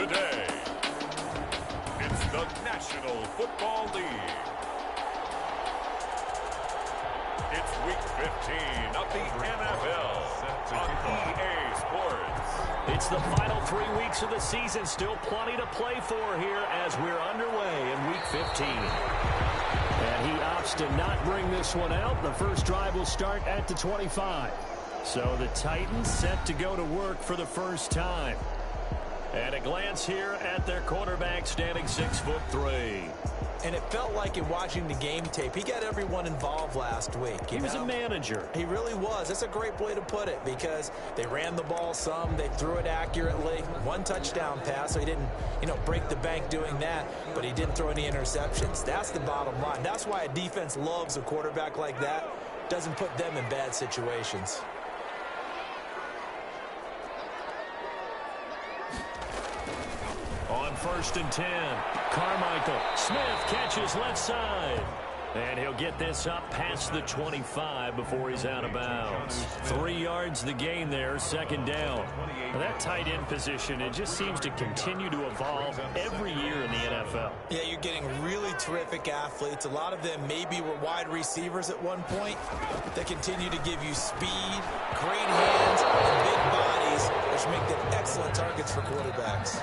today. It's the National Football League. It's Week 15 of the NFL on EA Sports. It's the final 3 weeks of the season. Still plenty to play for here as we're underway in Week 15. And he opts to not bring this one out. The first drive will start at the 25. So the Titans set to go to work for the first time. And a glance here at their quarterback standing 6'3". And it felt like in watching the game tape, he got everyone involved last week. He was a manager. He really was. That's a great way to put it because they ran the ball some. They threw it accurately. 1 touchdown pass, so he didn't, break the bank doing that, but he didn't throw any interceptions. That's the bottom line. That's why a defense loves a quarterback like that. Doesn't put them in bad situations. On 1st and 10, Carmichael. Smith catches left side. And he'll get this up past the 25 before he's out of bounds. 3 yards the gain there, second down. Well, that tight end position, it just seems to continue to evolve every year in the NFL. Yeah, you're getting really terrific athletes. A lot of them maybe were wide receivers at one point that continue to give you speed, great hands, and big bodies, which make them excellent targets for quarterbacks.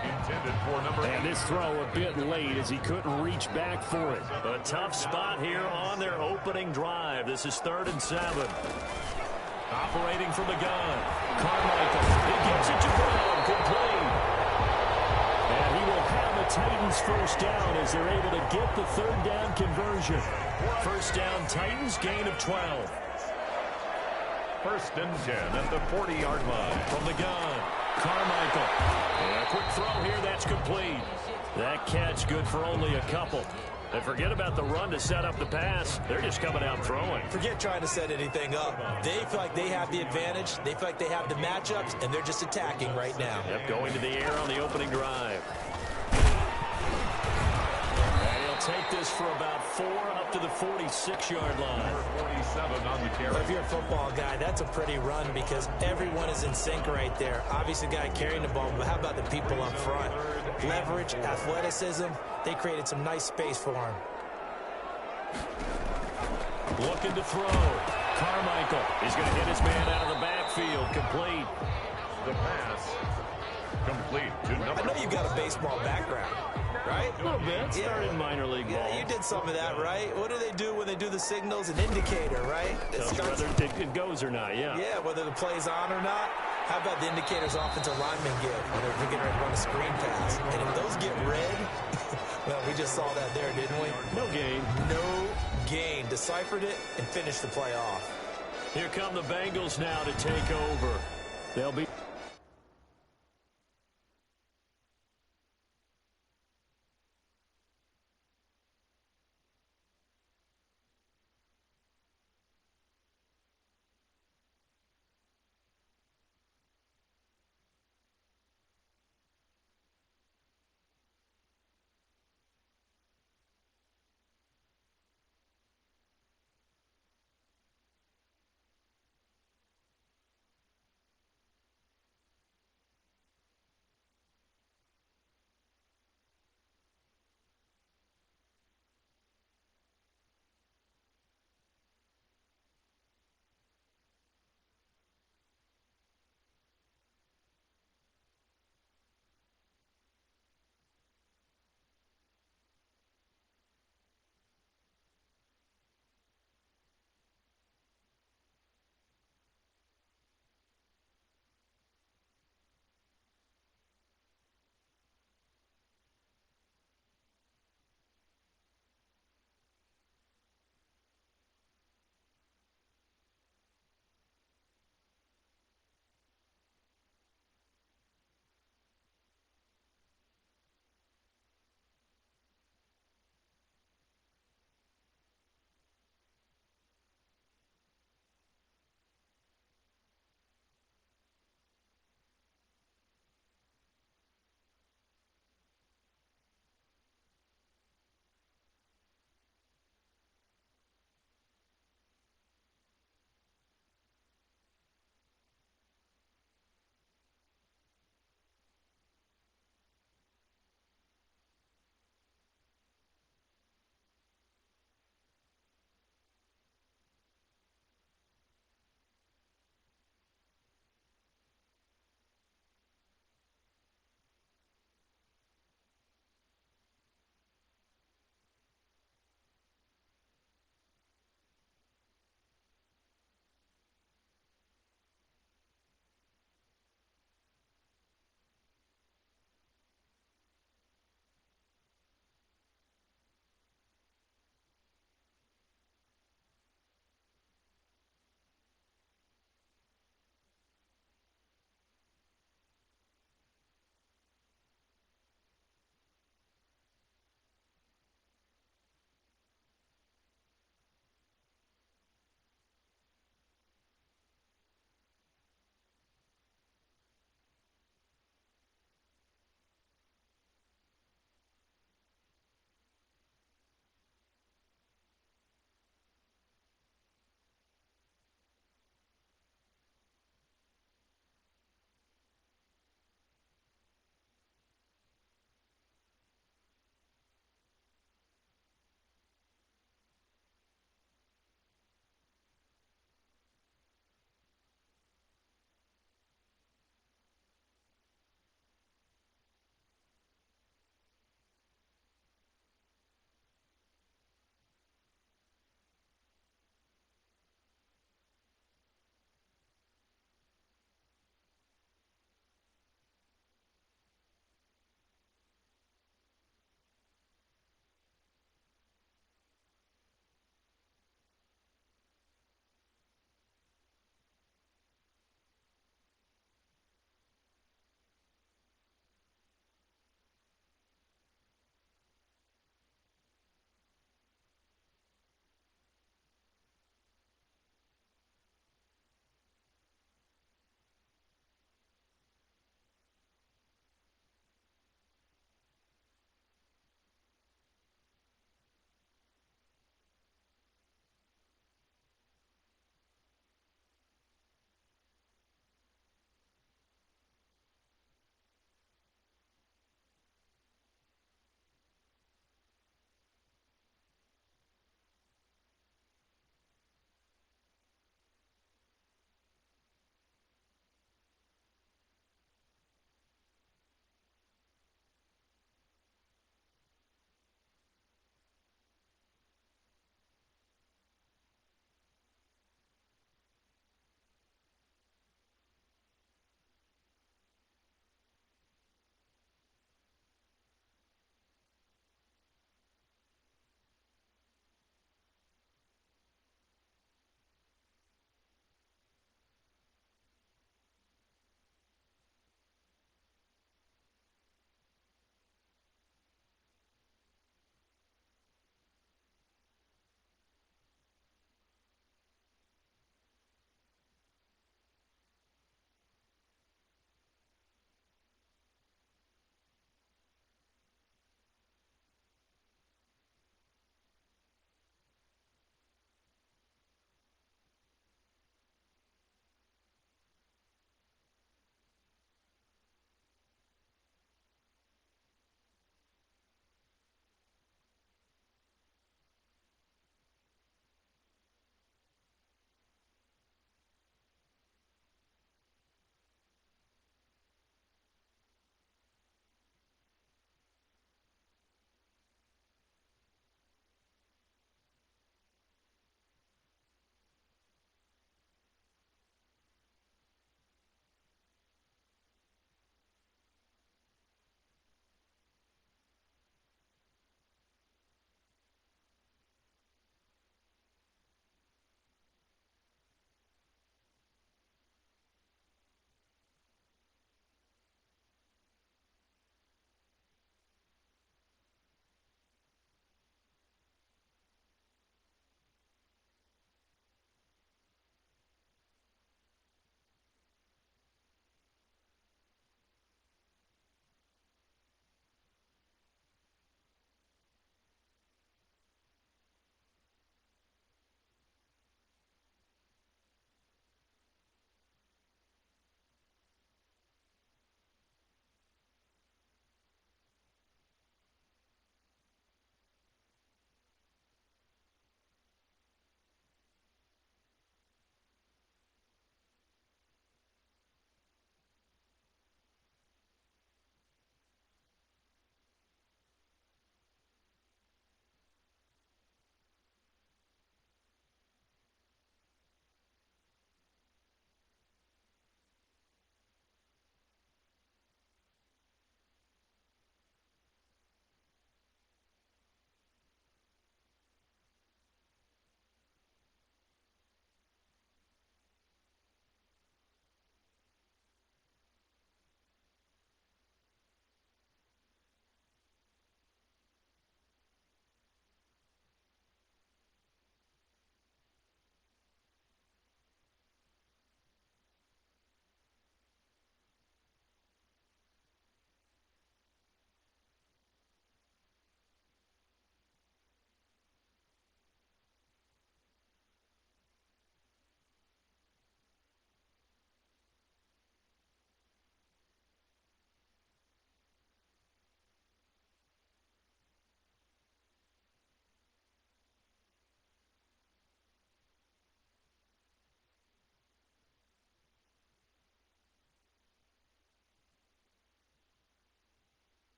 And this throw a bit late as he couldn't reach back for it. A tough spot here on their opening drive. This is 3rd and 7. Operating from the gun. Carmichael. He gets it to Brown. Complete. And he will have the Titans first down as they're able to get the 3rd down conversion. First down, Titans, gain of 12. 1st and 10 at the 40-yard line. From the gun, Carmichael. And a quick throw here, that's complete. That catch good for only a couple. And forget about the run to set up the pass. They're just coming out throwing. Forget trying to set anything up. They feel like they have the advantage. They feel like they have the matchups, and they're just attacking right now. Yep, going to the air on the opening drive. And he'll take this for about 4 up to the 46-yard line. 47 on the carry. If you're a football guy, that's a pretty run because everyone is in sync right there. Obviously, the guy carrying the ball, but how about the people up front? Leverage, athleticism. They created some nice space for him. Looking to throw. Carmichael is going to hit his man out of the backfield. Complete. The pass. Complete to number. I know you got a baseball background, right? A little bit. Started in minor league ball. Yeah, you did some of that, right? What do they do when they do the signals? An indicator, right? Whether it goes or not, yeah. Yeah, whether the play's on or not. How about the indicators offensive linemen get when they're getting ready to run a screen pass? And if those get red, well, we just saw that there, didn't we? No gain. No gain. Deciphered it and finished the play off. Here come the Bengals now to take over. They'll be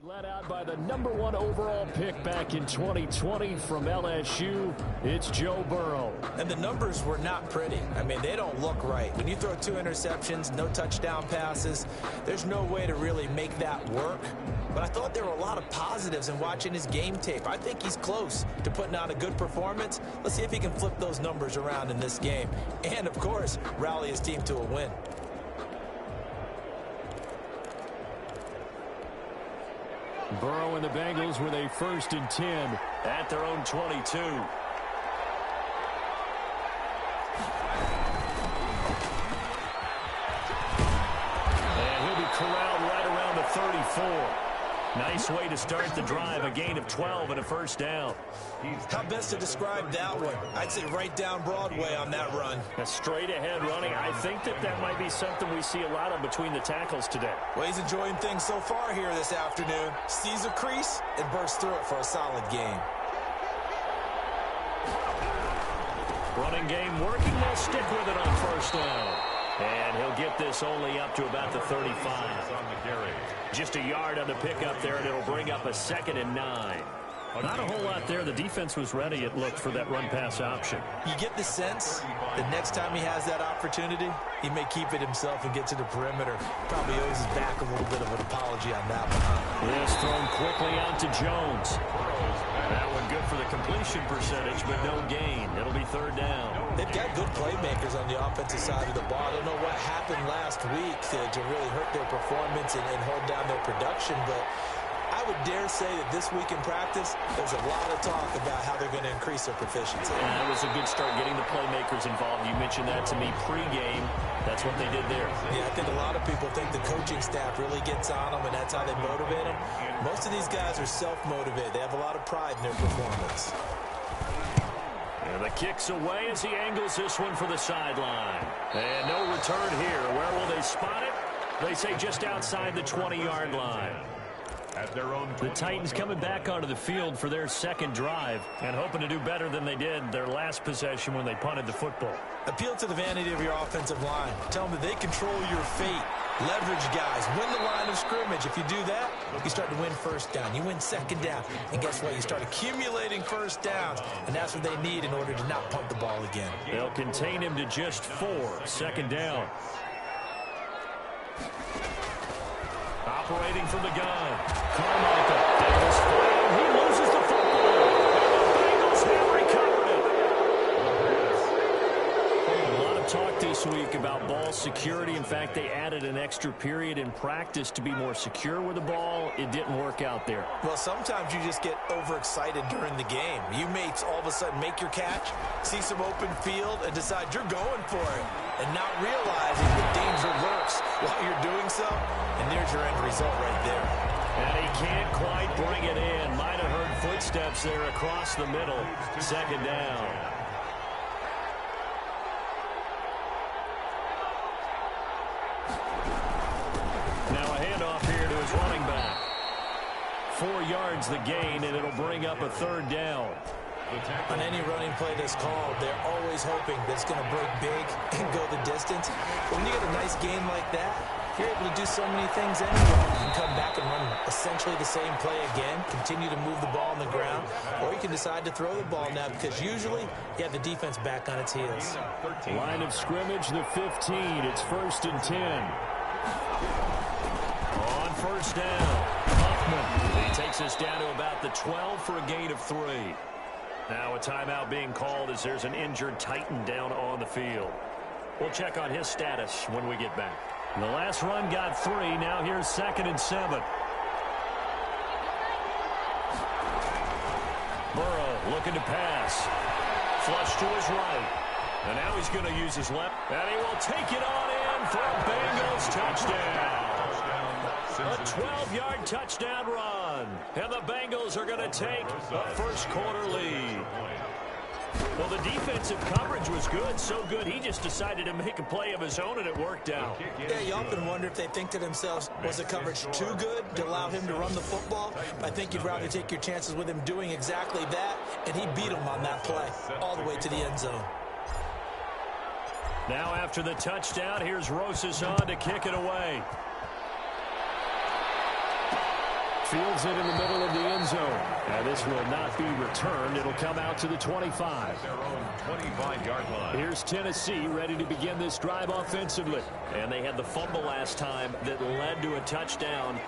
Led out by the #1 overall pick back in 2020 from LSU, it's Joe Burrow. And the numbers were not pretty. I mean, they don't look right. When you throw 2 interceptions, no touchdown passes, there's no way to really make that work. But I thought there were a lot of positives in watching his game tape. I think he's close to putting on a good performance. Let's see if he can flip those numbers around in this game. And, of course, rally his team to a win. Burrow and the Bengals with a 1st and 10 at their own 22. And he'll be corralled right around the 34. Nice way to start the drive, a gain of 12 and a 1st down. How best to describe that one? I'd say right down Broadway on that run. A straight-ahead running. I think that might be something we see a lot of between the tackles today. Well, he's enjoying things so far here this afternoon. Sees a crease and bursts through it for a solid gain. Running game working. They'll stick with it on 1st down. And he'll get this only up to about the 35. Just a yard on the pickup there, and it'll bring up a 2nd and 9. Not a whole lot there. The defense was ready, it looked, for that run-pass option. You get the sense that next time he has that opportunity, he may keep it himself and get to the perimeter. Probably owes his back a little bit of an apology on that one. This thrown quickly out to Jones. That one good for the completion percentage, but no gain. It'll be 3rd down. They've got good playmakers on the offensive side of the ball. I don't know what happened last week to really hurt their performance and hold down their production, but I would dare say that this week in practice, there's a lot of talk about how they're going to increase their proficiency. And that was a good start getting the playmakers involved. You mentioned that to me pregame. That's what they did there. Yeah, I think a lot of people think the coaching staff really gets on them, and that's how they motivate them. Most of these guys are self-motivated. They have a lot of pride in their performance. And the kick's away as he angles this one for the sideline. And no return here. Where will they spot it? They say just outside the 20-yard line. At their own the Titans coming back onto the field for their 2nd drive and hoping to do better than they did their last possession when they punted the football. Appeal to the vanity of your offensive line. Tell them that they control your fate. Leverage guys. Win the line of scrimmage. If you do that, you start to win 1st down. You win 2nd down. And guess what? You start accumulating 1st downs. And that's what they need in order to not punt the ball again. They'll contain him to just 4. 2nd down. Operating from the gun. Carmichael. Davis flying. He loses the football. The Bengals have recovered it. A lot of talk this week about ball security. In fact, they added an extra period in practice to be more secure with the ball. It didn't work out there. Well, sometimes you just get overexcited during the game. You may all of a sudden make your catch, see some open field, and decide you're going for it, and not realizing the danger lurks while you're doing so. And there's your end result right there. And he can't quite bring it in. Might have heard footsteps there across the middle. 2nd down. Now a handoff here to his running back. 4 yards the gain, and it'll bring up a 3rd down. On any running play that's called, they're always hoping that it's going to break big and go the distance. But when you get a nice gain like that, you're able to do so many things anyway. You can come back and run essentially the same play again, continue to move the ball on the ground, or you can decide to throw the ball now because usually you have the defense back on its heels. Line of scrimmage, the 15. It's 1st and 10. On 1st down, Huffman. He takes us down to about the 12 for a gain of 3. Now a timeout being called as there's an injured Titan down on the field. We'll check on his status when we get back. The last run got 3. Now here's 2nd and 7. Burrow looking to pass. Flush to his right. And now he's going to use his left. And he will take it on in for a Bengals touchdown. A 12-yard touchdown run. And the Bengals are going to take a 1st quarter lead. Well, the defensive coverage was good, so good he just decided to make a play of his own, and it worked out. Yeah, you often wonder if they think to themselves, was the coverage too good to allow him to run the football? I think you'd rather take your chances with him doing exactly that, and he beat him on that play all the way to the end zone. Now after the touchdown, here's Rosas on to kick it away. Fields it in the middle of the end zone. And this will not be returned. It'll come out to the 25. Their own 25-yard line. Here's Tennessee ready to begin this drive offensively. And they had the fumble last time that led to a touchdown.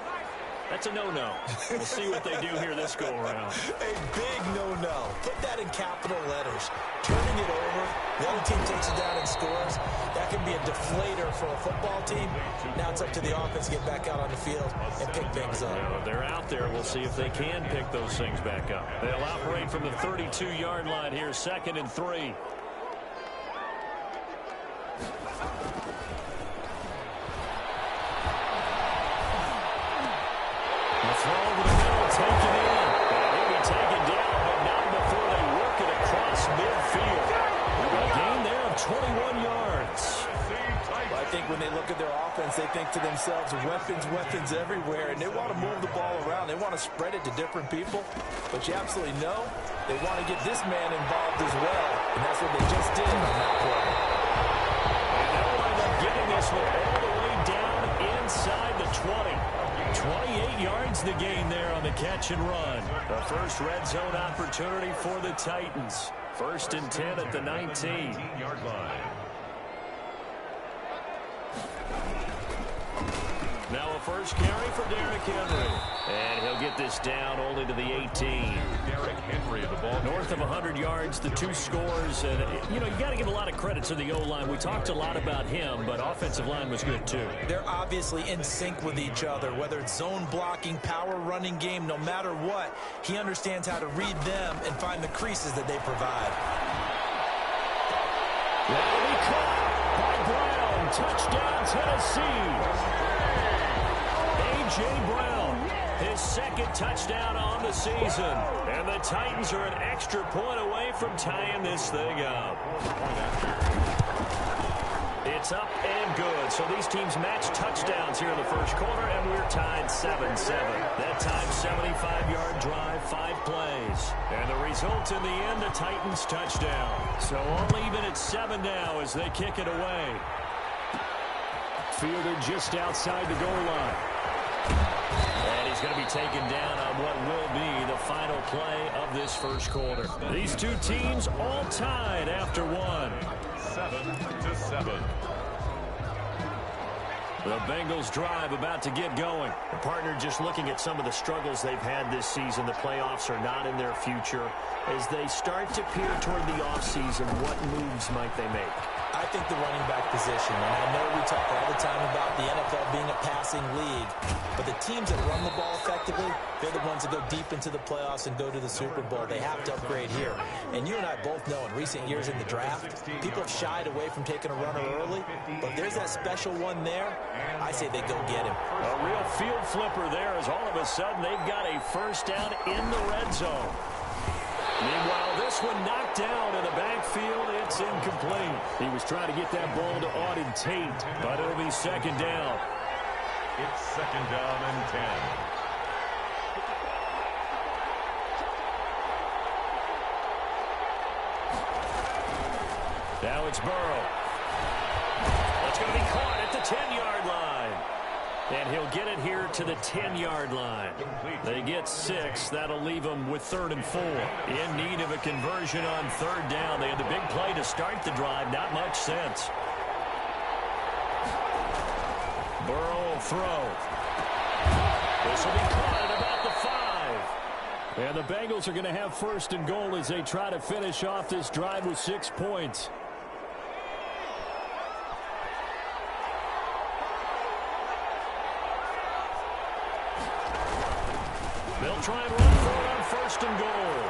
That's a no-no. We'll see what they do here this go-around. A big no-no. Put that in capital letters. Turning it over, the other team takes it down and scores. That can be a deflator for a football team. Now it's up to the offense to get back out on the field and pick things up. If they're out there, we'll see if they can pick those things back up. They'll operate from the 32-yard line here, 2nd and 3. Throw over the middle, taken in. And he'll be taken down, but not before they work it across midfield. A gain there of 21 yards. I think when they look at their offense, they think to themselves, weapons everywhere, and they want to move the ball around. They want to spread it to different people, but you absolutely know they want to get this man involved as well, and that's what they just did on that play. And they'll wind up getting this one all the way down inside the 20. 28 yards the gain there on the catch and run. The first red zone opportunity for the Titans. 1st and 10 at the 19-yard line. Now a first carry for Derrick Henry. And he'll get this down only to the 18. Derrick Henry, the ball. North of 100 yards, the 2 scores. And, you got to give a lot of credit to the O-line. We talked a lot about him, but offensive line was good too. They're obviously in sync with each other, whether it's zone blocking, power running game, no matter what. He understands how to read them and find the creases that they provide. That'll be caught by Brown. Touchdown, Tennessee. A.J. Brown, his 2nd touchdown on the season. And the Titans are an extra point away from tying this thing up. It's up and good. So these teams match touchdowns here in the first quarter, and we're tied 7-7. That time, 75-yard drive, 5 plays. And the result in the end, a Titans touchdown. So all even at 7 now as they kick it away. Fielded just outside the goal line. And he's going to be taken down on what will be the final play of this first quarter. These two teams all tied after 1. 7-7. The Bengals drive about to get going. The partner just looking at some of the struggles they've had this season. The playoffs are not in their future. As they start to peer toward the offseason, what moves might they make? I think the running back position, and I know we talk all the time about the NFL being a passing league, but the teams that run the ball effectively, they're the ones that go deep into the playoffs and go to the Super Bowl. They have to upgrade here. And you and I both know in recent years in the draft, people have shied away from taking a runner early, but if there's that special one there, I say they go get him. A real field flipper there as all of a sudden they've got a first down in the red zone. Meanwhile, this one knocked down in the backfield. It's incomplete. He was trying to get that ball to Auden Tate, but it'll be 2nd down. It's 2nd down and 10. Now it's Burrow. It's going to be caught at the 10-yard line. And he'll get it here to the 10-yard line. They get 6. That'll leave them with 3rd and 4. In need of a conversion on 3rd down. They had the big play to start the drive. Not much sense. Burrow will throw. This will be caught at about the 5. And the Bengals are going to have 1st and goal as they try to finish off this drive with 6 points. They'll try and run for it on 1st and goal.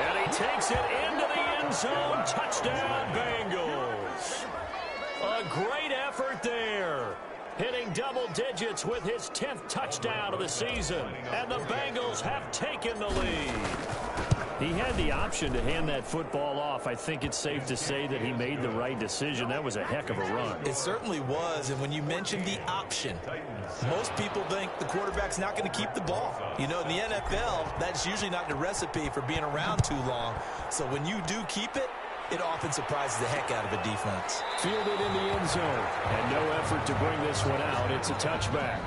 And he takes it into the end zone. Touchdown, Bengals. A great effort there. Hitting double digits with his 10th touchdown of the season. And the Bengals have taken the lead. He had the option to hand that football off. I think it's safe to say that he made the right decision. That was a heck of a run. It certainly was. And when you mentioned the option, most people think the quarterback's not going to keep the ball. You know, in the NFL, that's usually not the recipe for being around too long. So when you do keep it, it often surprises the heck out of a defense. Fielded in the end zone. And no effort to bring this one out. It's a touchback.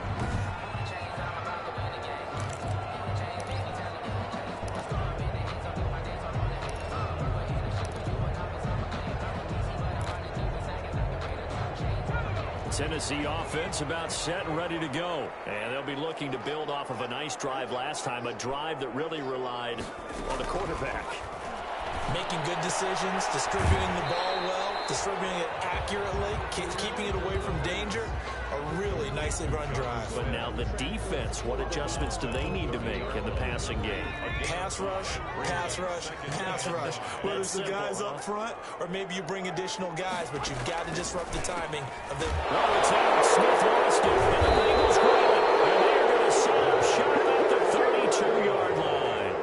Tennessee offense about set and ready to go. And they'll be looking to build off of a nice drive last time, a drive that really relied on the quarterback. Making good decisions, distributing the ball well, distributing it accurately, keeping it away from danger. A really nicely run drive. But now the defense, what adjustments do they need to make in the passing game? Pass rush, pass rush, pass rush. Whether it's the guys up front or maybe you bring additional guys, but you've got to disrupt the timing of the... Well, it's out. Smith lost it, and the Bengals grab it. And they're going to set up short at the 32-yard line.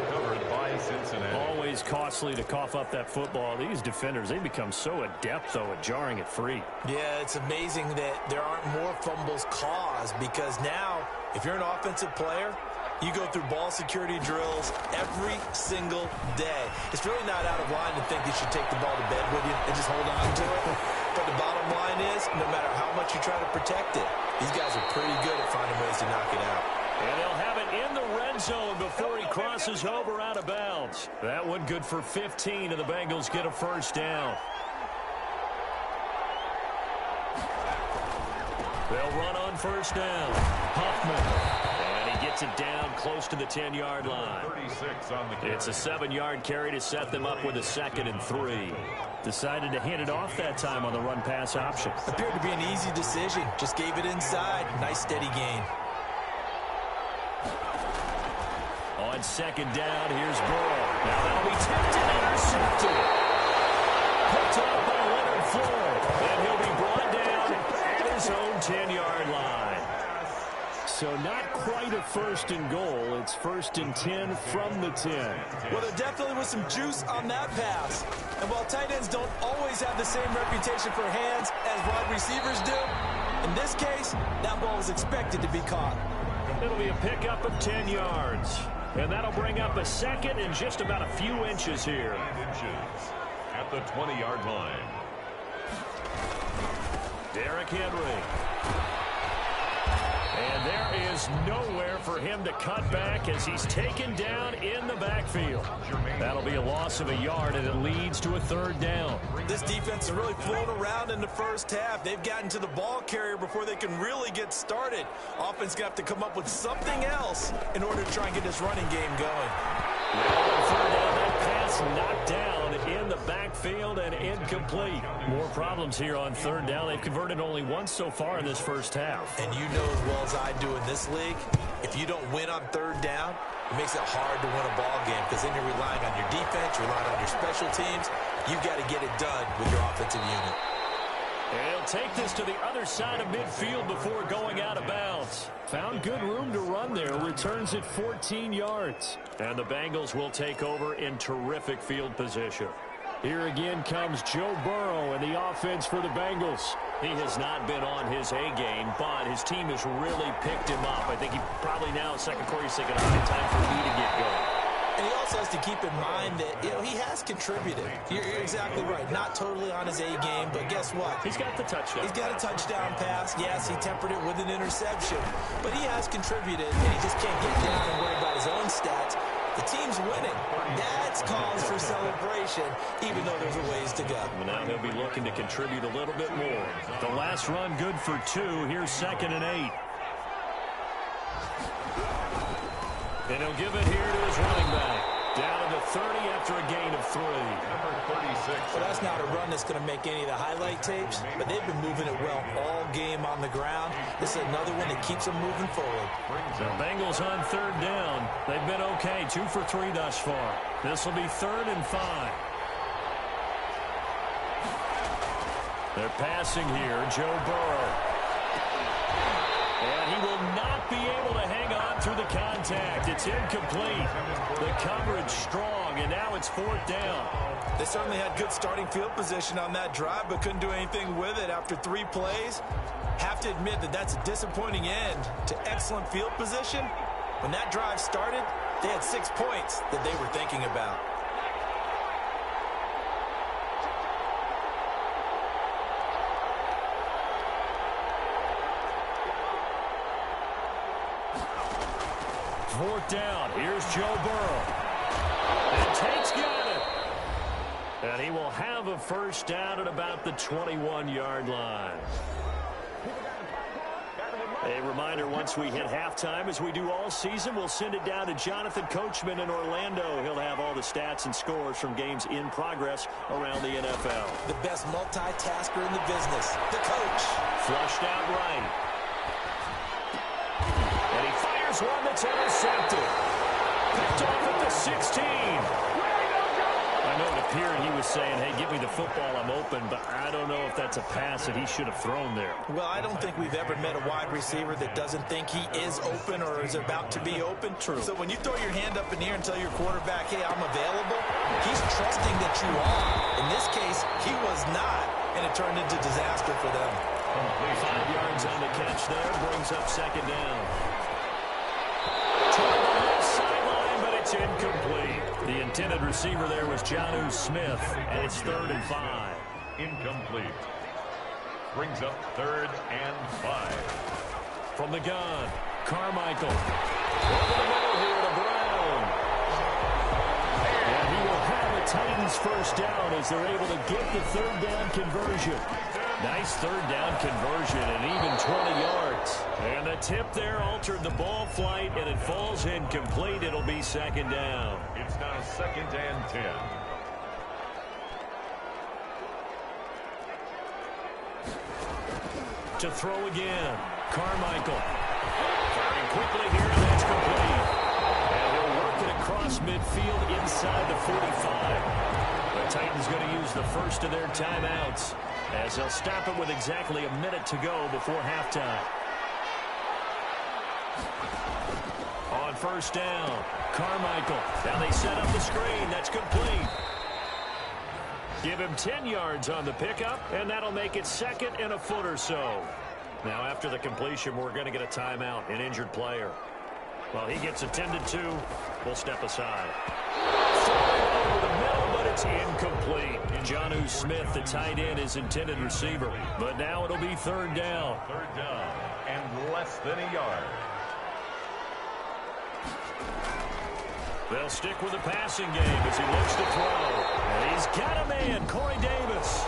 Recovered by Cincinnati. Always costly to cough up that football. These defenders, they become so adept, though, at jarring it free. Yeah, it's amazing that there aren't more fumbles caused because now, if you're an offensive player, you go through ball security drills every single day. It's really not out of line to think you should take the ball to bed with you and just hold on to it. But the bottom line is, no matter how much you try to protect it, these guys are pretty good at finding ways to knock it out. And they'll have it in the red zone before he crosses over out of bounds. That one good for 15, and the Bengals get a first down. They'll run on first down. Huffman. And he gets it down close to the 10-yard line. 36 on the carry. It's a 7-yard carry to set them up with a 2nd and 3. Decided to hand it off that time on the run-pass option. Appeared to be an easy decision. Just gave it inside. Nice steady gain. On 2nd down, here's Burrow. Now that'll be tipped and intercepted. Picked up by Leonard Floyd. And he'll be brought down at his own 10-yard line. So not quite a 1st and goal. It's 1st and 10 from the 10. Well, there definitely was some juice on that pass. And while tight ends don't always have the same reputation for hands as wide receivers do, in this case, that ball was expected to be caught. It'll be a pickup of 10 yards. And that'll bring up a 2nd and just about a few inches here. 5 inches at the 20-yard line. Derrick Henry. And there is nowhere for him to cut back as he's taken down in the backfield. That'll be a loss of a yard, and it leads to a 3rd down. This defense is really flown around in the first half. They've gotten to the ball carrier before they can really get started. Offense got to come up with something else in order to try and get this running game going. That pass knocked down in the backfield and incomplete. More problems here on 3rd down. They've converted only once so far in this first half. And you know as well as I do in this league, if you don't win on 3rd down, it makes it hard to win a ball game because then you're relying on your defense, you're relying on your special teams. You've got to get it done with your offensive unit. And he'll take this to the other side of midfield before going out of bounds. Found good room to run there. Returns at 14 yards. And the Bengals will take over in terrific field position. Here again comes Joe Burrow and the offense for the Bengals. He has not been on his A game, but his team has really picked him up. I think he probably now, second quarter, he's thinking, all right, time for me to get going. And he also has to keep in mind that, he has contributed. You're exactly right. Not totally on his A game, but guess what? He's got the touchdown. He's got a touchdown pass. Yes, he tempered it with an interception. But he has contributed, and he just can't get down and worry about his own stats. The team's winning. That's cause for celebration, even though there's a ways to go. Well, now he'll be looking to contribute a little bit more. The last run good for 2. Here's 2nd and 8. And he'll give it here to his running back. Down to the 30 after a gain of 3. Number 36. Well, that's not a run that's going to make any of the highlight tapes, but they've been moving it well all game on the ground. This is another one that keeps them moving forward. The Bengals on 3rd down. They've been okay, 2 for 3 thus far. This will be 3rd and 5. They're passing here, Joe Burrow. And he will not be able to hang on through the contact. It's incomplete. The coverage strong, and now it's 4th down. They certainly had good starting field position on that drive, but couldn't do anything with it after 3 plays. Have to admit that that's a disappointing end to excellent field position. When that drive started, they had 6 points that they were thinking about. Fourth down. Here's Joe Burrow. And Tate's got it. And he will have a first down at about the 21-yard line. A reminder, once we hit halftime, as we do all season, we'll send it down to Jonathan Coachman in Orlando. He'll have all the stats and scores from games in progress around the NFL. The best multitasker in the business, the coach. Flushed out right. And he fires one that's intercepted. Picked off at the 16. I know it appeared he was saying, hey, give me the football, I'm open, but I don't know if that's a pass that he should have thrown there. Well, I don't think we've ever met a wide receiver that doesn't think he is open or is about to be open. True. So when you throw your hand up in the air and tell your quarterback, hey, I'm available, he's trusting that you are. In this case, he was not, and it turned into disaster for them. 5 yards on the catch there, brings up second down. Toward the left sideline, but it's incomplete. The intended receiver there was Jonnu Smith, and it's 3rd and 5. Incomplete. Brings up 3rd and 5. From the gun, Carmichael. Over the middle here to Brown. And he will have the Titans first down as they're able to get the 3rd down conversion. Nice 3rd down conversion and even 20 yards. And the tip there altered the ball flight, and it falls incomplete. It'll be 2nd down. It's now 2nd and 10. To throw again, Carmichael. Firing quickly here, and that's complete. And he'll work it across midfield inside the 45. The Titans going to use the first of their timeouts, as they'll stop it with exactly a minute to go before halftime. On 1st down, Carmichael. Now they set up the screen. That's complete. Give him 10 yards on the pickup, and that'll make it 2nd and a foot or so. Now after the completion, we're going to get a timeout, an injured player. Well, he gets attended to. We'll step aside. Over the middle, but it's incomplete. Jonnu Smith, the tight end, is intended receiver. But now it'll be 3rd down. 3rd down and less than a yard. They'll stick with the passing game as he looks to throw. And he's got a man, Corey Davis.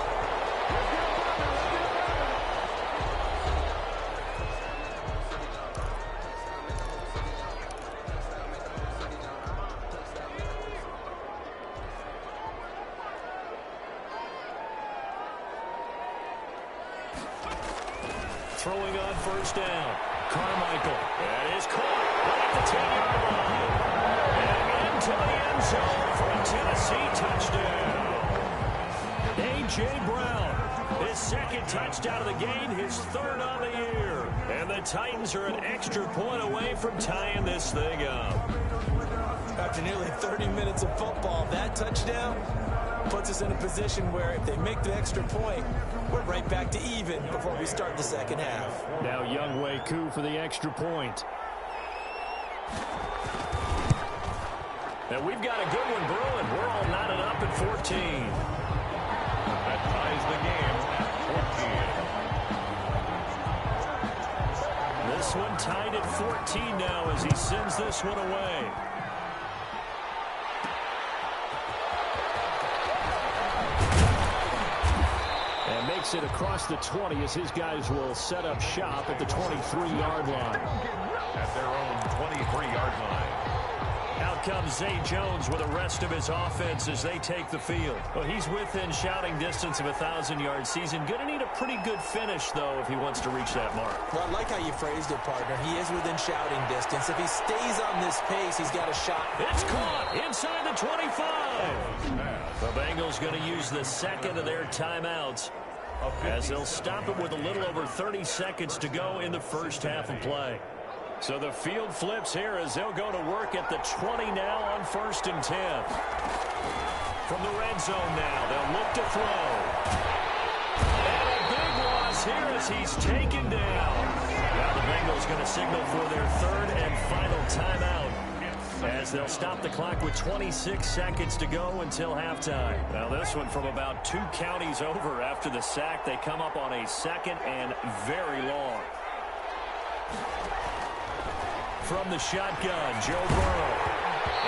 Throwing on 1st down. Carmichael. That is caught right at the 10-yard line. And into the end zone for a Tennessee touchdown. A.J. Brown, his 2nd touchdown of the game, his 3rd on the year. And the Titans are an extra point away from tying this thing up. After nearly 30 minutes of football, that touchdown puts us in a position where if they make the extra point, we're right back to even before we start the 2nd half. Now Younghoe Koo for the extra point. And we've got a good one brewing. We're all knotted up at 14. That ties the game at 14. This one tied at 14 now as he sends this one away. It across the 20 as his guys will set up shop at the 23-yard line. At their own 23-yard line. Out comes Zay Jones with the rest of his offense as they take the field. Well, he's within shouting distance of a 1,000-yard season. Going to need a pretty good finish, though, if he wants to reach that mark. Well, I like how you phrased it, partner. He is within shouting distance. If he stays on this pace, he's got a shot. It's caught inside the 25. The Bengals going to use the 2nd of their timeouts, as they'll stop it with a little over 30 seconds to go in the first half of play. So the field flips here as they'll go to work at the 20 now on 1st and 10. From the red zone now, they'll look to throw. And a big loss here as he's taken down. Now the Bengals going to signal for their 3rd and final timeout, as they'll stop the clock with 26 seconds to go until halftime. Now this one from about 2 counties over after the sack. They come up on a 2nd and very long. From the shotgun, Joe Burrow.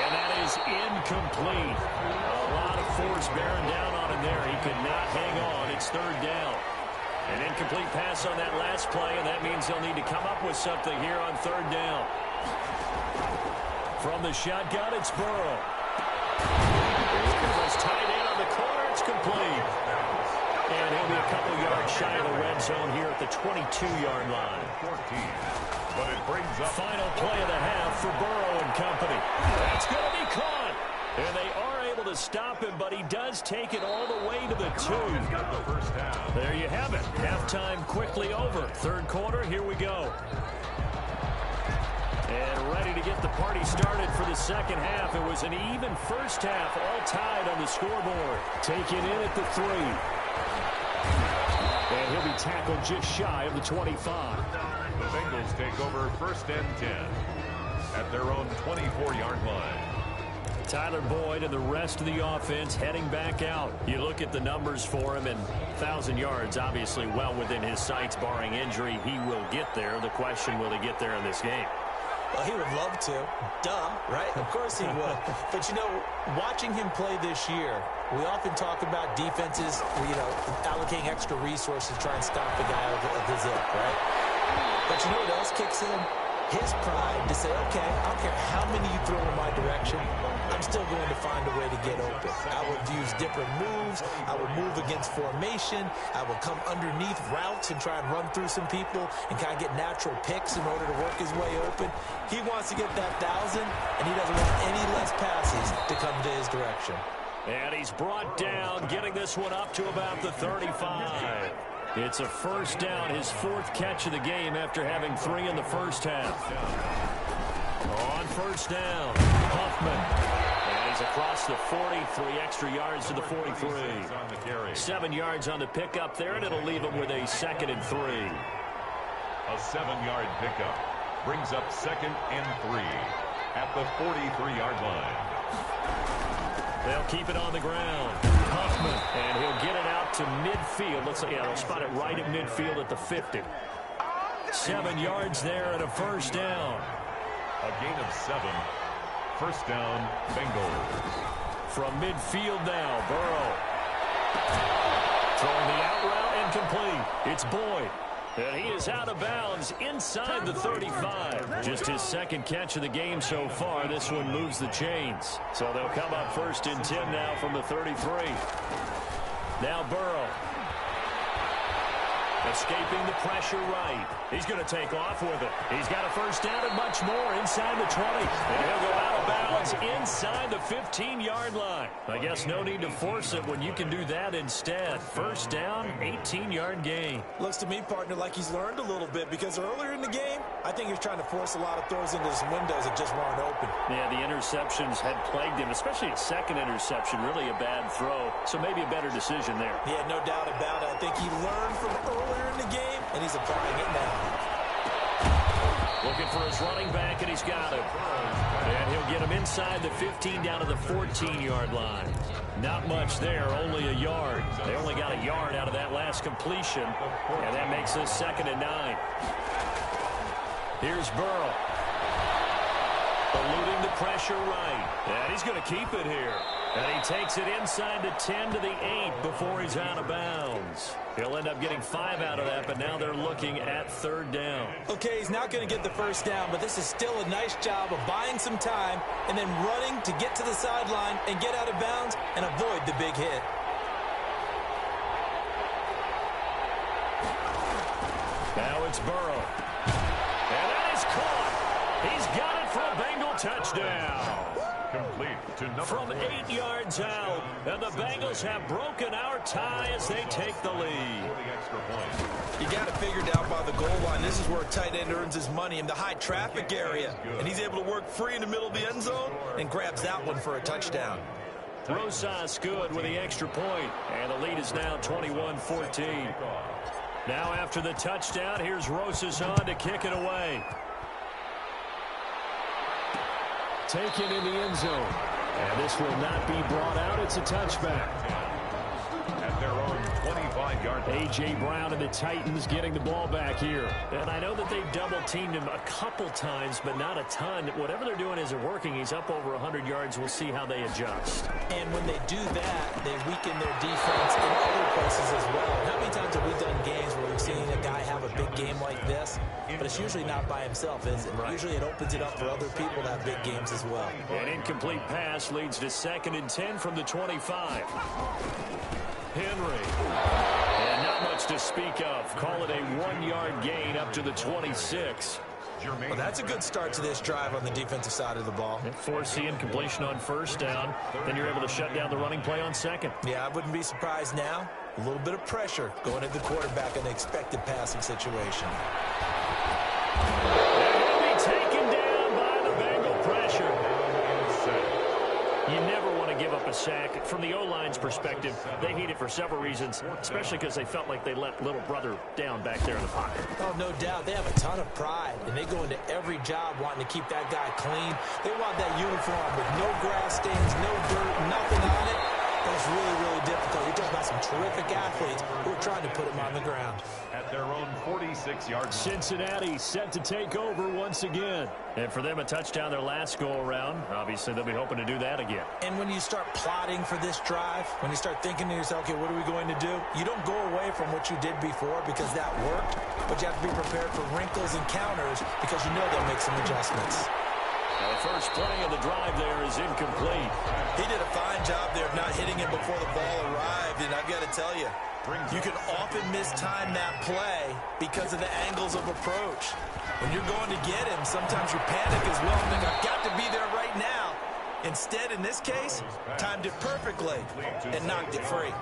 And that is incomplete. A lot of force bearing down on him there. He could not hang on. It's 3rd down. An incomplete pass on that last play, and that means they'll need to come up with something here on third down. From the shotgun, it's Burrow. It's tight end on the corner. It's complete. And he'll be a couple yards shy of the red zone here at the 22-yard line. 14. But it brings up final play of the half for Burrow and company. That's going to be caught. And they are able to stop him, but he does take it all the way to the 2. There you have it. Halftime quickly over. Third quarter, here we go. And ready to get the party started for the second half. It was an even first half, all tied on the scoreboard. Taken in at the 3. And he'll be tackled just shy of the 25. The Bengals take over first and 10 at their own 24-yard line. Tyler Boyd and the rest of the offense heading back out. You look at the numbers for him, and 1,000 yards obviously well within his sights, barring injury. He will get there. The question, will he get there in this game? Well, he would love to. Duh, right? Of course he would. But, you know, watching him play this year, we often talk about defenses, allocating extra resources to try and stop the guy of the zip, right? But you know what else kicks in? His pride to say, okay, I don't care how many you throw in my direction, I'm still going to find a way to get open. I will use different moves. I will move against formation. I will come underneath routes and try and run through some people and kind of get natural picks in order to work his way open. He wants to get that 1,000, and he doesn't want any less passes to come to his direction. And he's brought down, getting this one up to about the 35. It's a first down, his 4th catch of the game after having 3 in the first half. On first down, Huffman. And he's across the 40, 3 extra yards to the 43. 7 yards on the pickup there, and it'll leave him with a 2nd and 3. A 7-yard pickup brings up 2nd and 3 at the 43-yard line. They'll keep it on the ground. Huffman, and he'll get it out to midfield. Looks like, they'll spot it right at midfield at the 50. 7 yards there and a first down. A gain of 7. First down, Bengals. From midfield now, Burrow. Throwing the out route incomplete. It's Boyd. And he is out of bounds inside the 35. Just his 2nd catch of the game so far. This one moves the chains. So they'll come up first and 10 now from the 33. Now Burrow. Escaping the pressure right. He's going to take off with it. He's got a first down and much more inside the 20. And he'll go out of bounds inside the 15-yard line. I guess no need to force it when you can do that instead. First down, 18-yard gain. Looks to me, partner, like he's learned a little bit, because earlier in the game, I think he was trying to force a lot of throws into some windows that just weren't open. Yeah, the interceptions had plagued him, especially his 2nd interception. Really a bad throw, so maybe a better decision there. Yeah, no doubt about it. I think he learned from earlier in the game, and he's applying it now. Looking for his running back, and he's got him. And he'll get him inside the 15 down to the 14-yard line. Not much there, only a yard. They only got a yard out of that last completion, and that makes this 2nd and 9. Here's Burrow. Eluding the pressure right. And he's going to keep it here. And he takes it inside the 10 to the 8 before he's out of bounds. He'll end up getting 5 out of that, but now they're looking at 3rd down. Okay, he's not going to get the first down, but this is still a nice job of buying some time and then running to get to the sideline and get out of bounds and avoid the big hit. Now it's Burrow. And that is caught. He's got it for a Bengal touchdown. Complete to number From 8 yards out, and the Bengals have broken our tie as they take the lead. You got it figured out by the goal line. This is where a tight end earns his money, in the high traffic area. And he's able to work free in the middle of the end zone and grabs that one for a touchdown. Rosas good with the extra point, and the lead is now 21-14. Now after the touchdown, here's Rosas on to kick it away. Taken in the end zone. And this will not be brought out. It's a touchback. At their own 25 25-yard line. A.J. Brown and the Titans getting the ball back here. And I know that they've double-teamed him a couple times, but not a ton. Whatever they're doing isn't working. He's up over 100 yards. We'll see how they adjust. And when they do that, they weaken their defense in other places as well. How many times have we done games where we've seen a guy have a big game like this? But it's usually not by himself, is it? Right. Usually it opens it up for other people to have big games as well. An incomplete pass leads to 2nd and 10 from the 25. Henry. And not much to speak of. Call it a 1-yard gain up to the 26. Well, that's a good start to this drive on the defensive side of the ball. Force the incompletion on 1st down. Then you're able to shut down the running play on 2nd. Yeah, I wouldn't be surprised now. A little bit of pressure going at the quarterback in the expected passing situation. They're going to be taken down by the Bengal pressure. You never want to give up a sack. From the O-line's perspective, they need it for several reasons, especially because they felt like they let little brother down back there in the pocket. Oh, no doubt. They have a ton of pride, and they go into every job wanting to keep that guy clean. They want that uniform with no grass stains, no dirt, nothing on it. That's really, really difficult. You're talking about some terrific athletes who are trying to put him on the ground. At their own 46-yard line. Cincinnati set to take over once again. And for them, a touchdown their last go-around. Obviously, they'll be hoping to do that again. And when you start plotting for this drive, when you start thinking to yourself, okay, what are we going to do? You don't go away from what you did before because that worked, but you have to be prepared for wrinkles and counters because you know they'll make some adjustments. The first play of the drive there is incomplete. He did a fine job there of not hitting him before the ball arrived, and I've got to tell you, you can often mistime that play because of the angles of approach. When you're going to get him, sometimes you panic as well, think, I've got to be there right now. Instead, in this case, timed it perfectly and knocked it free.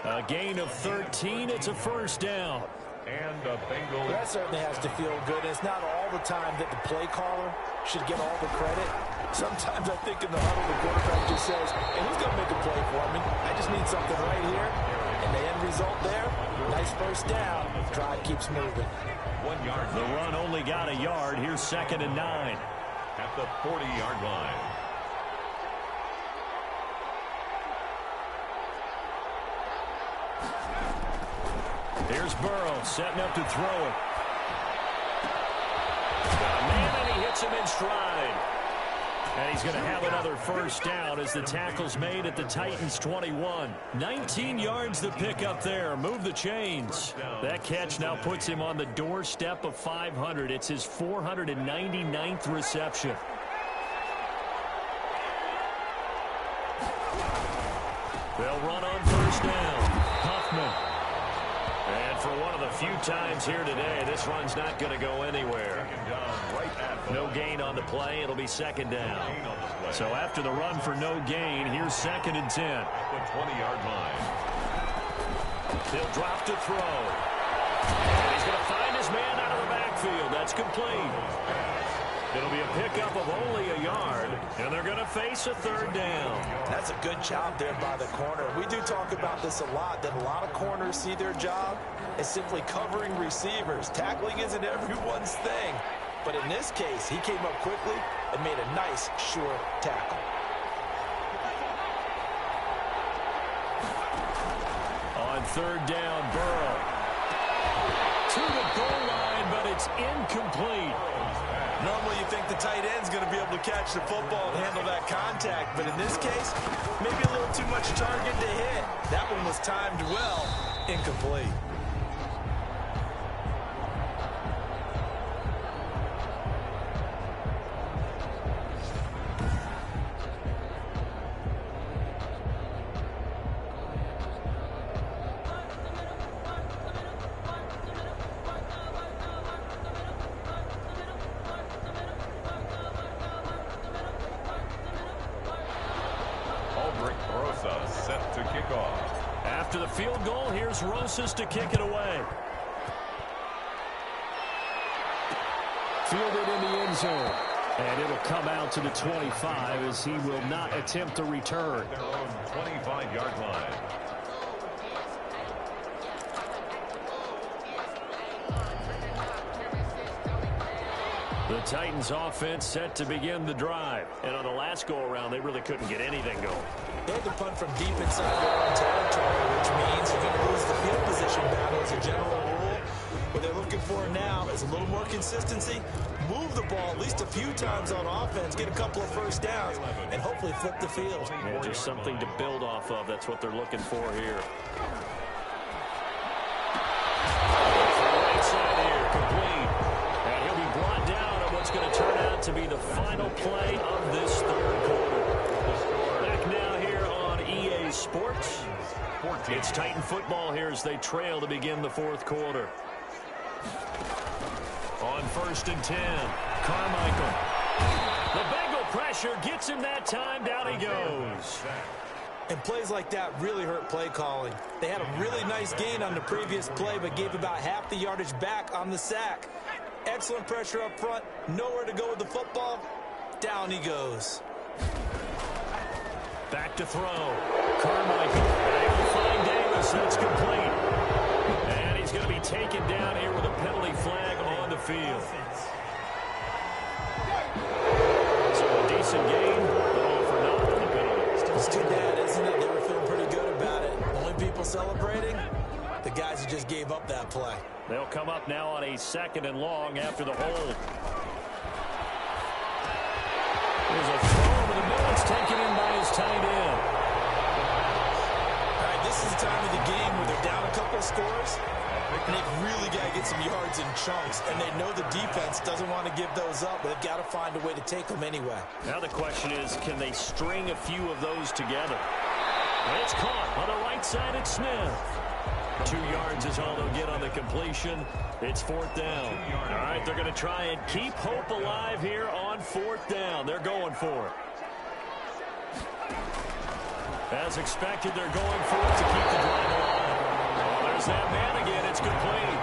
A gain of 13. It's a 1st down. And the Bengals. That certainly has to feel good. It's not all the time that the play caller should get all the credit. Sometimes I think in the huddle, the quarterback just says, hey, who's going to make a play for me? I just need something right here. And the end result there, nice 1st down. Drive keeps moving. 1 yard. The run only got a yard. Here's 2nd and 9. At the 40-yard line. Here's Burrow setting up to throw it. Got a man, and he hits him in stride. And he's going to have another 1st down as the tackle's made at the Titans' 21. 19 yards to pick up there. Move the chains. That catch now puts him on the doorstep of 500. It's his 499th reception. They'll run on 1st down. Huffman. And for one of the few times here today, this run's not going to go anywhere. No gain on the play. It'll be 2nd down. So after the run for no gain, here's 2nd and 10. The 20-yard line. He'll drop to throw. And he's going to find his man out of the backfield. That's complete. It'll be a pickup of only a yard, and they're going to face a 3rd down. That's a good job there by the corner. We do talk about this a lot, that a lot of corners see their job as simply covering receivers. Tackling isn't everyone's thing. But in this case, he came up quickly and made a nice, sure tackle. On 3rd down, Burrow. To the goal line, but it's incomplete. Normally you think the tight end's going to be able to catch the football and handle that contact, but in this case, maybe a little too much target to hit. That one was timed well, incomplete. Set to kick off. After the field goal, here's Rosas to kick it away. Fielded in the end zone. And it'll come out to the 25 as he will not attempt to return. Their own 25-yard line. The Titans offense set to begin the drive. And on the last go-around, they really couldn't get anything going. They had to punt from deep inside their own territory, which means you're going to lose the field position battle as a general rule. What they're looking for now is a little more consistency, move the ball at least a few times on offense, get a couple of first downs, and hopefully flip the field. Yeah, just something to build off of. That's what they're looking for here. Right side here, complete. And he'll be brought down on what's going to turn out to be the final play of this third quarter. Back now here on EA Sports. It's Titan football here as they trail to begin the fourth quarter. On 1st and 10, Carmichael. The Bengal pressure gets him that time. Down he goes. And plays like that really hurt play calling. They had a really nice gain on the previous play, but gave about half the yardage back on the sack. Excellent pressure up front. Nowhere to go with the football. Down he goes. Back to throw. Carmichael. Able to find Davis. That's complete. And he's going to be taken down here with a penalty flag on the field. So a decent gain, but all for naught on the penalty. It's too bad, isn't it? They were feeling pretty good about it. Only people celebrating, the guys who just gave up that play. They'll come up now on a 2nd and long after the hold. There's a throw over the middle. It's taken in by his tight end. All right, this is the time of the game where they're down a couple of scores, and they've really got to get some yards in chunks, and they know the defense doesn't want to give those up, but they've got to find a way to take them anyway. Now the question is, can they string a few of those together? And it's caught on the right side at Smith. 2 yards is all they'll get on the completion. It's 4th down. All right, they're going to try and keep hope alive here on 4th down. They're going for it. As expected, they're going for it to keep the drive alive. Oh, there's that man again. It's complete.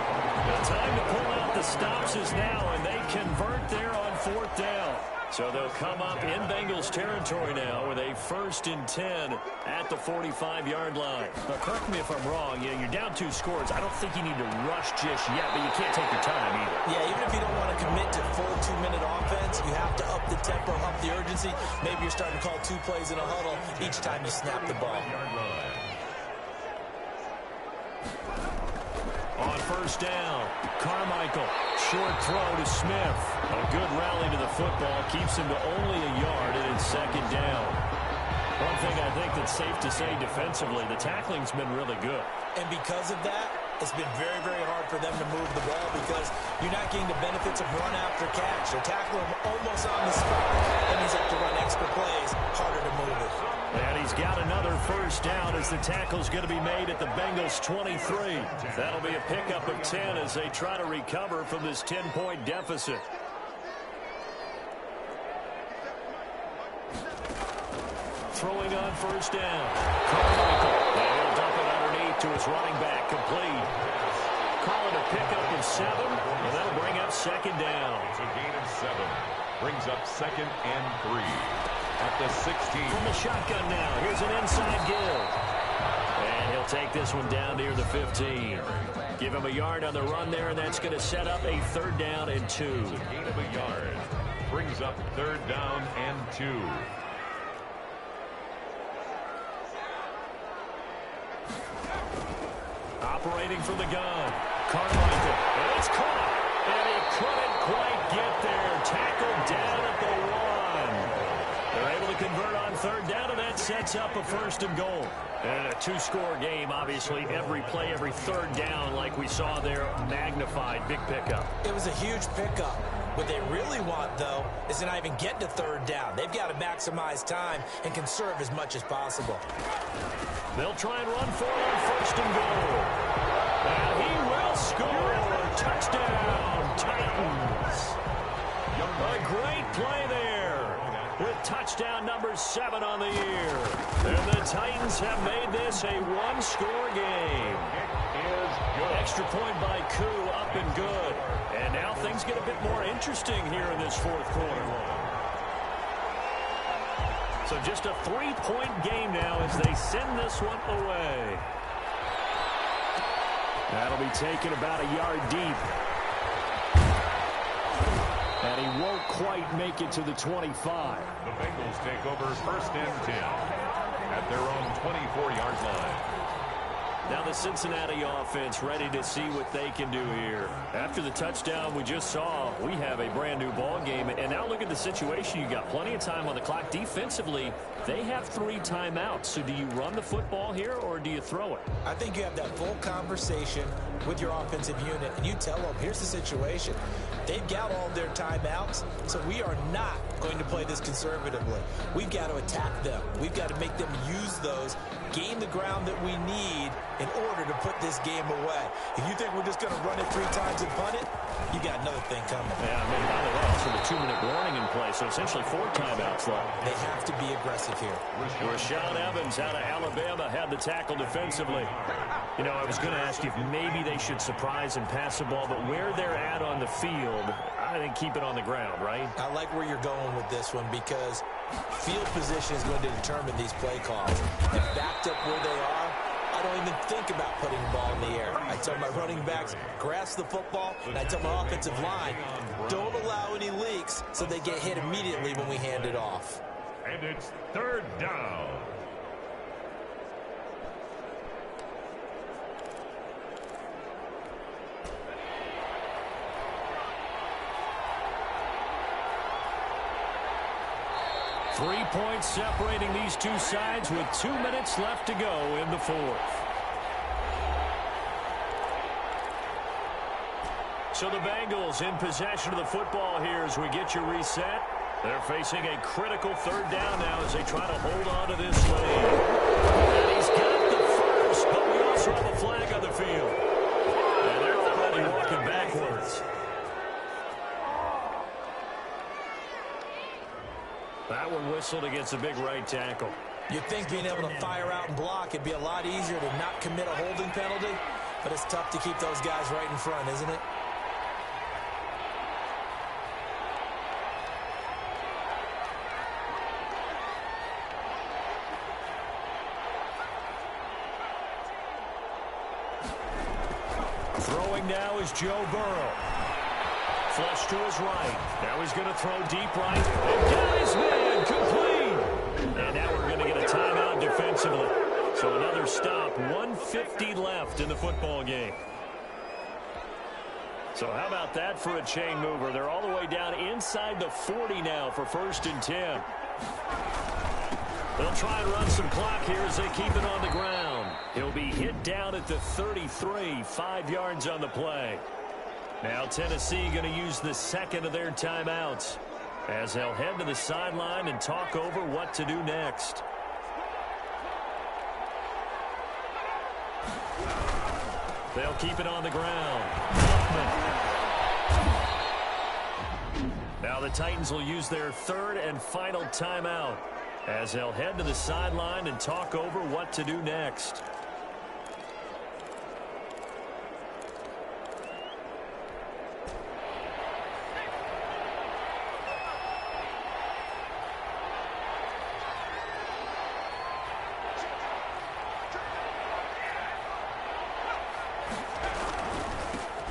The time to pull out the stops is now, and they convert there on 4th down. So they'll come up in Bengals territory now with a 1st and 10 at the 45-yard line. Now, correct me if I'm wrong. You're down 2 scores. I don't think you need to rush just yet, but you can't take your time either. Yeah, even if you don't want to commit to full 2-minute offense, you have to up the tempo, up the urgency. Maybe you're starting to call 2 plays in a huddle each time you snap the ball. On 1st down, Carmichael, short throw to Smith. A good rally to the football, keeps him to only a yard, and it's 2nd down. One thing I think that's safe to say defensively, the tackling's been really good. And because of that, it's been very, very hard for them to move the ball because you're not getting the benefits of run after catch. They're tackling him almost on the spot. That means they have to run extra plays, harder to move it. And he's got another 1st down as the tackle's going to be made at the Bengals 23. That'll be a pickup of 10 as they try to recover from this 10-point deficit. Throwing on 1st down. Carmichael. And he'll dump it underneath to his running back. Complete. Call it a pickup of 7, and that'll bring up 2nd down. It's a gain of 7. Brings up 2nd and 3. At the 16. From the shotgun now. Here's an inside give. And he'll take this one down near the 15. Give him a yard on the run there, and that's going to set up a 3rd down and 2. It's a gain of a yard. Brings up 3rd down and 2. Operating from the gun. Carmichael. And it's caught. And he couldn't quite get there. Tackled down at the 1. They're able to convert on 3rd down, and that sets up a 1st and goal. And a 2-score game, obviously, every play, every 3rd down, like we saw there, magnified. Big pickup. It was a huge pickup. What they really want, though, is to not even get to 3rd down. They've got to maximize time and conserve as much as possible. They'll try and run for it on 1st and goal. And he will score. Touchdown, Titans. A great play there with touchdown number 7 on the year. And the Titans have made this a 1-score game. Extra point by Koo, up and good. And now things get a bit more interesting here in this 4th quarter. So just a 3-point game now as they send this one away. That'll be taken about a yard deep. And he won't quite make it to the 25. The Bengals take over 1st and 10 at their own 24-yard line. Now the Cincinnati offense ready to see what they can do here. After the touchdown we just saw, we have a brand new ball game. And now look at the situation. You got plenty of time on the clock. Defensively, they have 3 timeouts. So do you run the football here or do you throw it? I think you have that full conversation with your offensive unit, and you tell them, here's the situation. They've got all their timeouts, so we are not going to play this conservatively. We've got to attack them. We've got to make them use those, gain the ground that we need in order to put this game away. If you think we're just going to run it 3 times and punt it, you got another thing coming. Yeah, I mean, by the way, also the 2-minute warning in play, so essentially 4 timeouts left. They have to be aggressive here. Rashaan Evans out of Alabama had the tackle defensively. You know, I was going to ask you if maybe they should surprise and pass the ball, but where they're at on the field, I think keep it on the ground, right? I like where you're going with this one because field position is going to determine these play calls. And backed up where they are, I don't even think about putting the ball in the air. I tell my running backs, grasp the football, and I tell my offensive line, don't allow any leaks so they get hit immediately when we hand it off. And it's 3rd down. Three points separating these two sides with 2 minutes left to go in the 4th. So the Bengals in possession of the football here as we get you reset. They're facing a critical 3rd down now as they try to hold on to this lead. And he's got the first, but we also have a flag on the field. And they're already walking backwards. That one whistled against a big right tackle. You'd think being able to fire out and block, it'd be a lot easier to not commit a holding penalty, but it's tough to keep those guys right in front, isn't it? Throwing now is Joe Burrow. Flush to his right. Now he's going to throw deep right. And down his man, complete. And now we're going to get a timeout defensively. So another stop, 1:50 left in the football game. So how about that for a chain mover? They're all the way down inside the 40 now for 1st and 10. They'll try and run some clock here as they keep it on the ground. He'll be hit down at the 33, 5 yards on the play. Now Tennessee going to use the 2nd of their timeouts as they'll head to the sideline and talk over what to do next. They'll keep it on the ground. Now the Titans will use their 3rd and final timeout as they'll head to the sideline and talk over what to do next.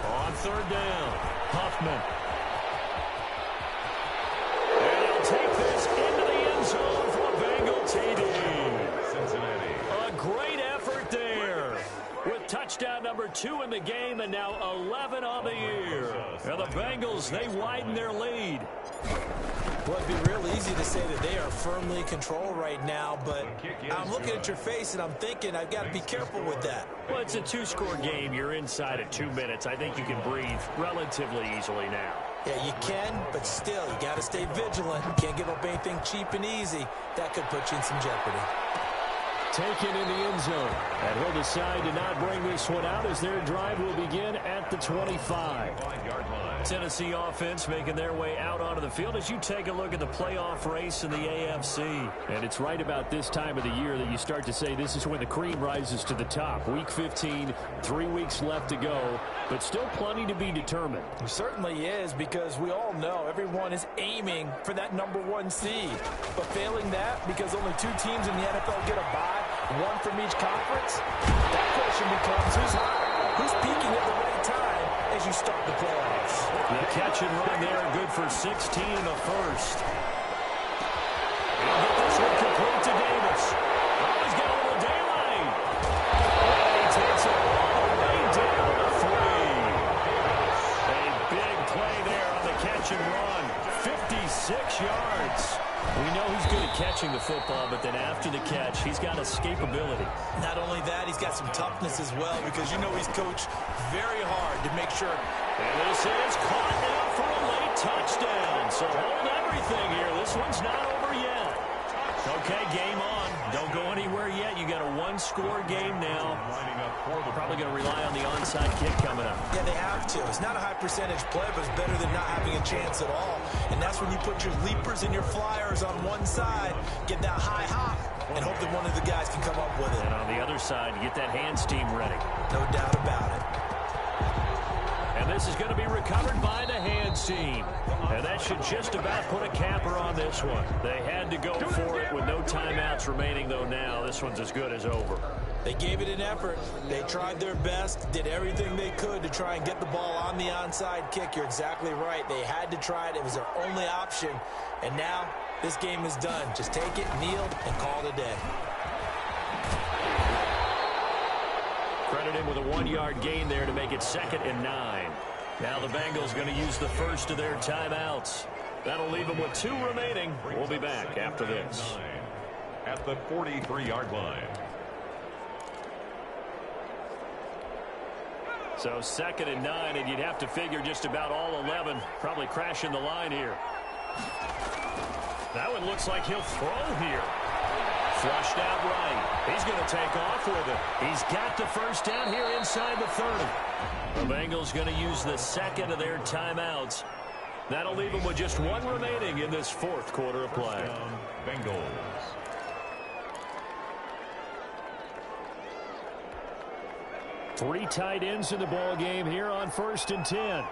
On 3rd down, Huffman. And he'll take this into the end zone for a Bengal TD. Cincinnati. A great effort there with touchdown number 2 in the game and now 11 on the year. And the Bengals, they widen their lead. Well, it'd be real easy to say that they are firmly in control right now, but I'm looking at your face and I'm thinking I've got to be careful with that. Well, it's a 2-score game. You're inside at 2 minutes. I think you can breathe relatively easily now. Yeah, you can, but still, you got to stay vigilant. You can't give up anything cheap and easy. That could put you in some jeopardy. Taken in the end zone. And he'll decide to not bring this one out as their drive will begin at the 25. Tennessee offense making their way out onto the field as you take a look at the playoff race in the AFC. And it's right about this time of the year that you start to say this is when the cream rises to the top. Week 15, 3 weeks left to go, but still plenty to be determined. It certainly is, because we all know everyone is aiming for that #1 seed. But failing that, because only 2 teams in the NFL get a bye, 1 from each conference, that question becomes who's hot, who's peaking at the right time, as you start the playoffs. The catch and run there, good for 16 and a first. He'll get this one complete to Davis. Oh, he's got a little daylight. And he takes it all the way down to 3. A big play there on the catch and run. 56 yards. We know he's good at catching the football, but then after the catch, he's got escapability. Not only that, he's got some toughness as well, because you know he's coached very hard to make sure. And this is caught now for a late touchdown. So hold everything here. This one's not over yet. Okay, game on. Don't go anywhere yet. You got a one-score game now. We're probably going to rely on the onside kick coming up. Yeah, they have to. It's not a high-percentage play, but it's better than not having a chance at all. And that's when you put your leapers and your flyers on one side, get that high hop, and hope that one of the guys can come up with it. And on the other side, you get that hands team ready. No doubt about it. And this is going to be recovered by the hands team. And that should just about put a capper on this one. They had to go for it with no timeouts remaining, though now this one's as good as over. They gave it an effort. They tried their best, did everything they could to try and get the ball on the onside kick. You're exactly right. They had to try it. It was their only option. And now this game is done. Just take it, kneel, and call it a day. Credit him with a 1-yard gain there to make it 2nd and 9. Now the Bengals going to use the first of their timeouts. That'll leave them with 2 remaining. We'll be back after this. At the 43-yard line. So 2nd and 9, and you'd have to figure just about all 11 probably crashing the line here. That one looks like he'll throw here. Flushed out right. He's going to take off with it. He's got the first down here inside the 30. The Bengals going to use the second of their timeouts. That'll leave them with just 1 remaining in this 4th quarter of play. Bengals. Three tight ends in the ball game here on 1st and 10.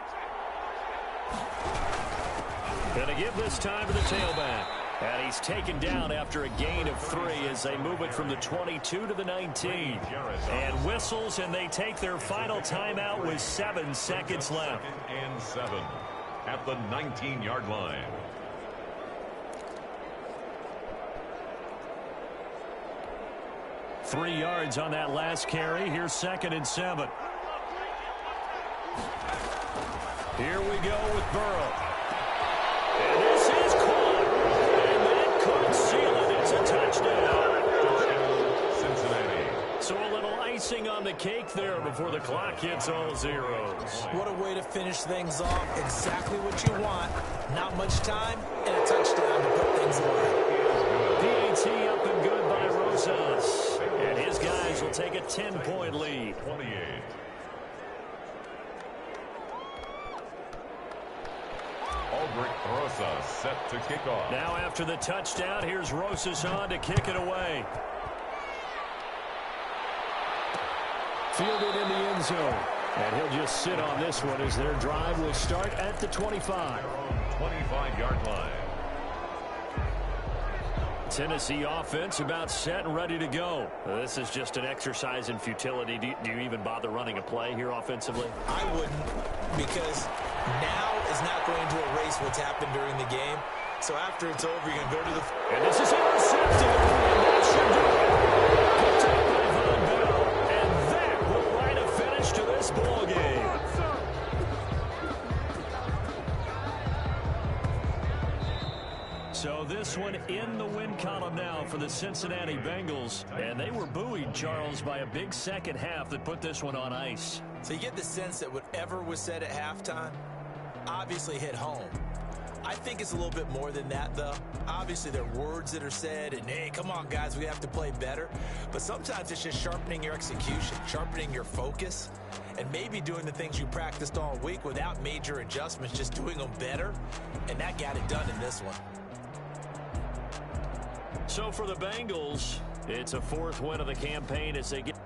Going to give this time to the tailback. And he's taken down after a gain of 3 as they move it from the 22 to the 19. And whistles, and they take their final timeout with 7 seconds left. 2nd and 7 at the 19-yard line. Three yards on that last carry. Here's 2nd and 7. Here we go with Burrow. And this is caught. And that could seal it. It's a touchdown. Cincinnati. So a little icing on the cake there before the clock hits all zeros. What a way to finish things off. Exactly what you want. Not much time and a touchdown to put things away. PAT up and good by Rosas. And his guys will take a 10-point lead. 28. Aldrich Rosas set to kick off. Now after the touchdown, here's Rosas on to kick it away. Fielded in the end zone. And he'll just sit on this one as their drive will start at the 25. 25-yard line. Tennessee offense about set and ready to go. This is just an exercise in futility. Do you even bother running a play here offensively? I wouldn't, because now is not going to erase what's happened during the game. So after it's over, you're going to go to the... And this is intercepted. And that should do it. Picked up by Von Bell. And that will write a finish to this ball game. So this one in the win column now for the Cincinnati Bengals. And they were buoyed, Charles, by a big second half that put this one on ice. So you get the sense that whatever was said at halftime obviously hit home. I think it's a little bit more than that, though. Obviously, there are words that are said, and, hey, come on, guys, we have to play better. But sometimes it's just sharpening your execution, sharpening your focus, and maybe doing the things you practiced all week without major adjustments, just doing them better. And that got it done in this one. So for the Bengals, it's a 4th win of the campaign as they get...